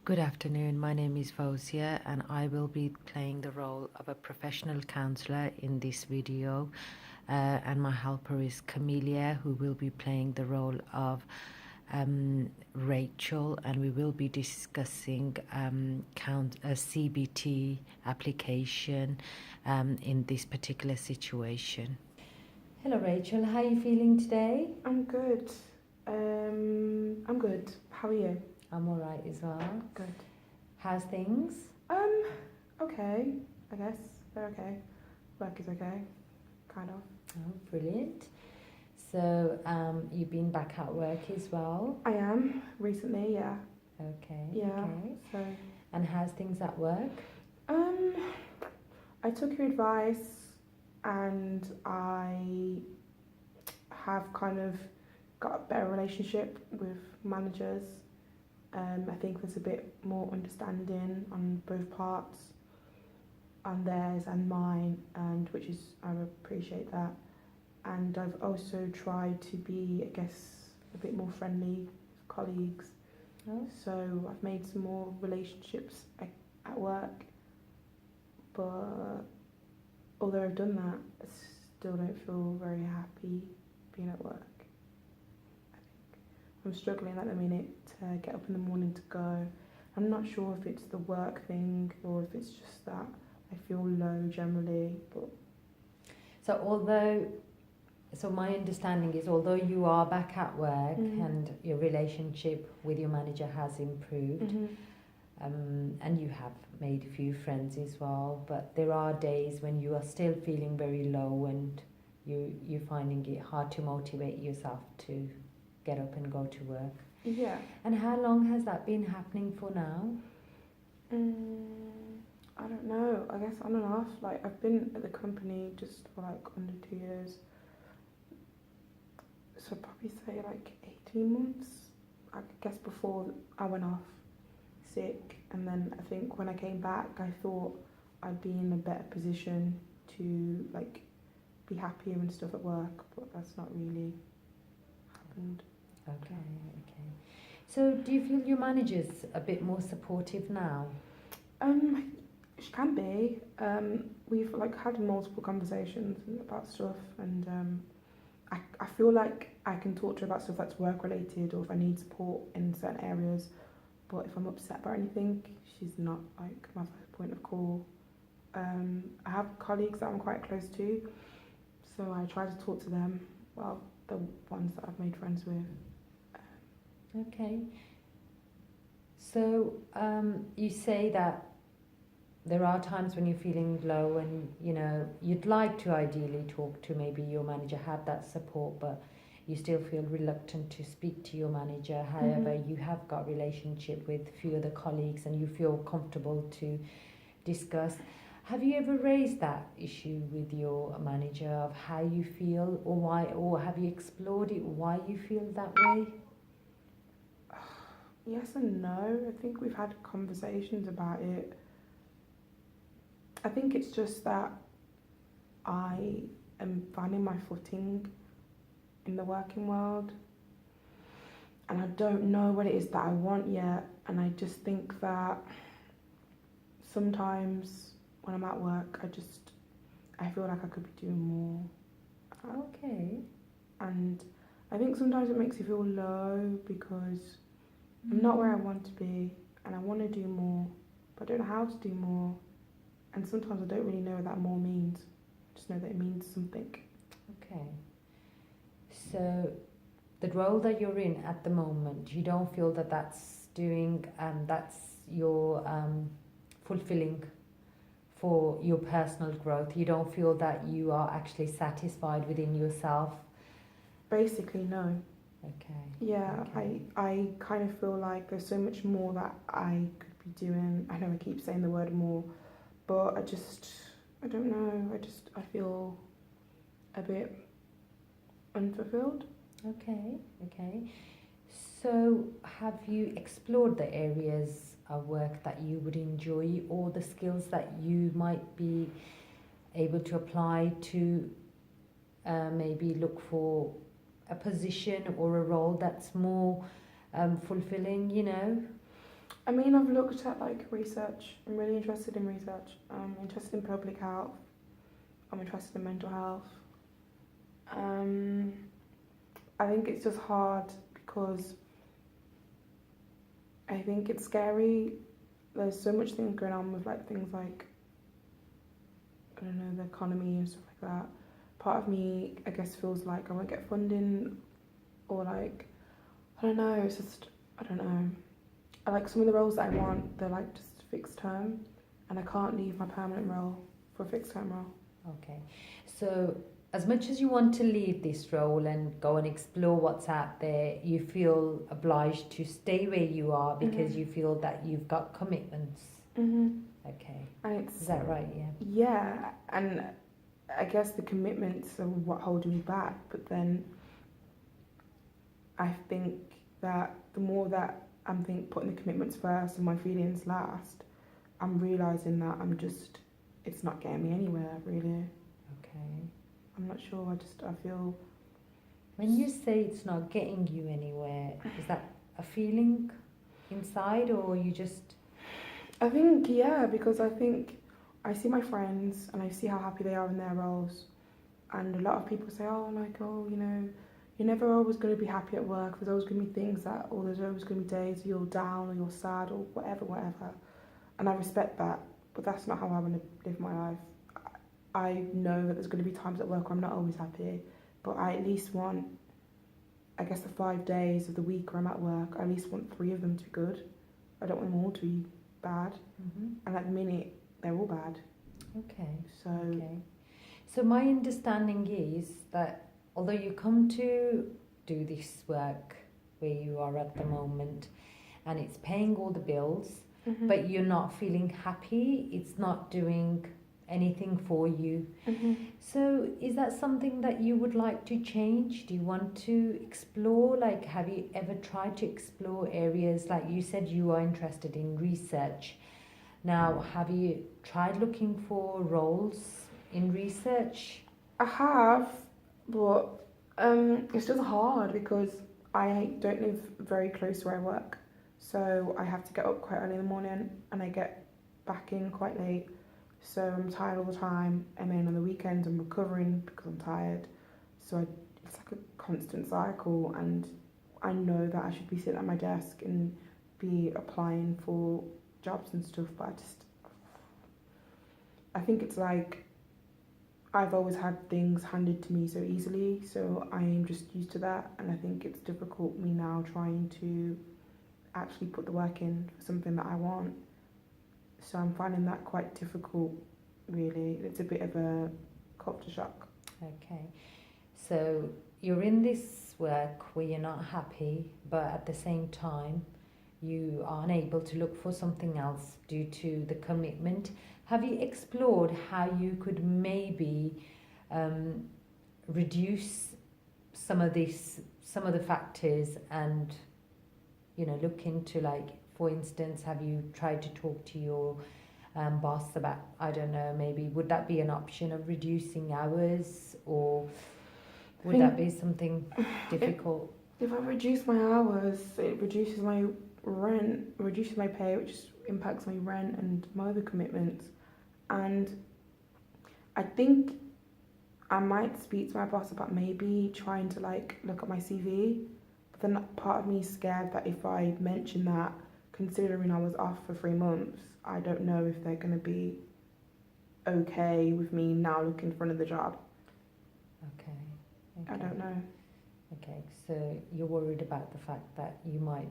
Good afternoon. My name is Fausia and I will be playing the role of a professional counselor in this video. And my helper is Camelia, who will be playing the role of Rachel, and we will be discussing a CBT application in this particular situation. Hello Rachel, how are you feeling today? I'm good. I'm good. How are you? I'm alright as well. Good. How's things? Okay. I guess they're okay. Work is okay. Kind of. Oh, brilliant. So, you've been back at work as well? I am recently, yeah. Okay. Yeah. Okay. So. And how's things at work? I took your advice, and I have kind of got a better relationship with managers. I think there's a bit more understanding on both parts, on theirs and mine, and which is, I appreciate that. And I've also tried to be, I guess, a bit more friendly with colleagues. Oh. So I've made some more relationships at work, but although I've done that, I still don't feel very happy being at work. I'm struggling at the minute to get up in the morning to go. I'm not sure if it's the work thing or if it's just that I feel low generally. But So my understanding is, although you are back at work Mm-hmm. and your relationship with your manager has improved, and you have made a few friends as well, but there are days when you are still feeling very low and you're finding it hard to motivate yourself to get up and go to work. Yeah. And how long has that been happening for now? I don't know. I guess on and off. Like, I've been at the company just for like under 2 years. So I'd probably say like 18 months. I guess before I went off sick, and then I think when I came back, I thought I'd be in a better position to like be happier and stuff at work, but that's not really happened. Okay. So do you feel your manager's a bit more supportive now? She can be. We've like had multiple conversations about stuff, and I feel like I can talk to her about stuff that's work related, or if I need support in certain areas. But if I'm upset about anything, she's not like my first point of call. I have colleagues that I'm quite close to, so I try to talk to them. Well, the ones that I've made friends with. Okay. So you say that there are times when you're feeling low and you'd like to ideally talk to maybe your manager, have that support, but you still feel reluctant to speak to your manager. However, you have got relationship with a few other colleagues and you feel comfortable to discuss. Have you ever raised that issue with your manager of how you feel, or why, or have you explored it, why you feel that way? Yes and no. I think we've had conversations about it. I think it's just that I am finding my footing in the working world, and I don't know what it is that I want yet. And I just think that sometimes when I'm at work, I feel like I could be doing more. Okay. And I think sometimes it makes you feel low because I'm not where I want to be, and I want to do more, but I don't know how to do more. And sometimes I don't really know what that more means. I just know that it means something. Okay. So the role that you're in at the moment, you don't feel that that's your fulfilling for your personal growth? You don't feel that you are actually satisfied within yourself? Basically, no. Okay. Yeah, Okay. I kind of feel like there's so much more that I could be doing. I know I keep saying the word more, but I don't know. I feel a bit unfulfilled. Okay. So have you explored the areas of work that you would enjoy, or the skills that you might be able to apply to maybe look for a position or a role that's more fulfilling? I mean, I've looked at like research. I'm really interested in research. I'm interested in public health. I'm interested in mental health. Um, I think it's just hard because I think it's scary. There's so much things going on with like things like, I don't know, the economy and stuff like that. Part of me, I guess, feels like I won't get funding, or like, I don't know. It's just, I don't know. I like some of the roles that I want. They're like just fixed term, and I can't leave my permanent role for a fixed term role. Okay. So, as much as you want to leave this role and go and explore what's out there, you feel obliged to stay where you are because Mhm. you feel that you've got commitments. Mhm. Okay. And Is that right? Yeah. yeah, and I guess the commitments are what holding me back. But then I think that the more that I'm putting the commitments first and my feelings last, I'm realizing that it's not getting me anywhere really. Okay. I'm not sure. I feel. When you say it's not getting you anywhere, is that a feeling inside or you just. I think yeah, because I think I see my friends and I see how happy they are in their roles, and a lot of people say, oh, like, oh, you know, you're never always going to be happy at work. There's always going to be things that, or there's always going to be days you're down or you're sad or whatever. And I respect that, but that's not how I want to live my life. I know that there's going to be times at work where I'm not always happy, but I at least want, I guess, the 5 days of the week where I'm at work, I at least want 3 of them to be good. I don't want them all to be bad. Mm-hmm. And at the minute, they're all bad. Okay. So, Okay. So my understanding is that although you come to do this work where you are at the moment and it's paying all the bills, mhm, but you're not feeling happy, it's not doing anything for you. mhm. So is that something that you would like to change? Do you want to explore? Like, have you ever tried to explore areas like you said you are interested in research? Now, have you tried looking for roles in research? I have, but it's just hard because I don't live very close to where I work. So I have to get up quite early in the morning and I get back in quite late. So I'm tired all the time, and then on the weekends I'm recovering because I'm tired. So it's like a constant cycle, and I know that I should be sitting at my desk and be applying for jobs and stuff, but I think it's like I've always had things handed to me so easily, so I am just used to that, and I think it's difficult me now trying to actually put the work in for something that I want. So I'm finding that quite difficult, really. It's a bit of a culture shock. Okay. So you're in this work where you're not happy, but at the same time, you are unable to look for something else due to the commitment. Have you explored how you could maybe reduce some of the factors and, look into, like, for instance, have you tried to talk to your boss about, I don't know, maybe would that be an option of reducing hours, or would that be something difficult? If I reduce my hours, it reduces my rent, reduces my pay, which impacts my rent and my other commitments. And I think I might speak to my boss about maybe trying to like look at my CV. But then part of me is scared that if I mention that, considering I was off for 3 months, I don't know if they're going to be okay with me now looking for another job. Okay. I don't know. Okay, so you're worried about the fact that you might,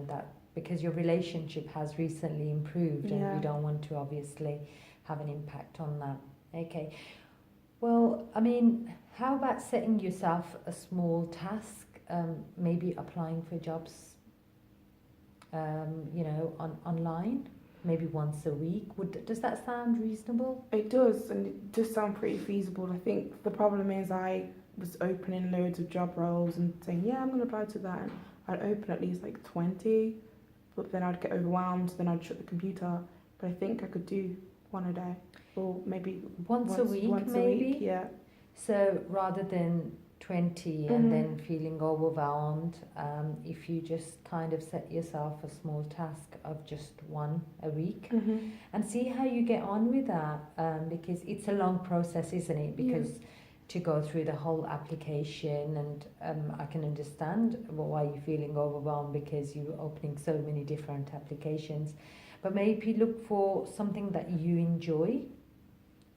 that because your relationship has recently improved and Yeah. you don't want to obviously have an impact on that. Okay. Well, I mean, how about setting yourself a small task, maybe applying for jobs, online, maybe once a week? Does that sound reasonable? It does, and it does sound pretty feasible. I think the problem is I was opening loads of job roles and saying, yeah, I'm going to apply to that. And I'd open at least like 20, but then I'd get overwhelmed, then I'd shut the computer. But I think I could do one a day, or maybe Once a week, once maybe? a week, yeah. So rather than 20 Mhm. and then feeling overwhelmed, if you just kind of set yourself a small task of just one a week Mhm. and see how you get on with that, because it's a long process, isn't it? Because to go through the whole application, and I can understand why you're feeling overwhelmed because you're opening so many different applications, but maybe look for something that you enjoy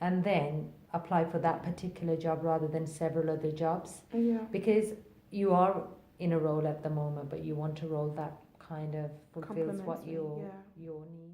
and then apply for that particular job rather than several other jobs, Yeah. because you are in a role at the moment but you want a role that kind of fulfills Compliments what me, your yeah. your needs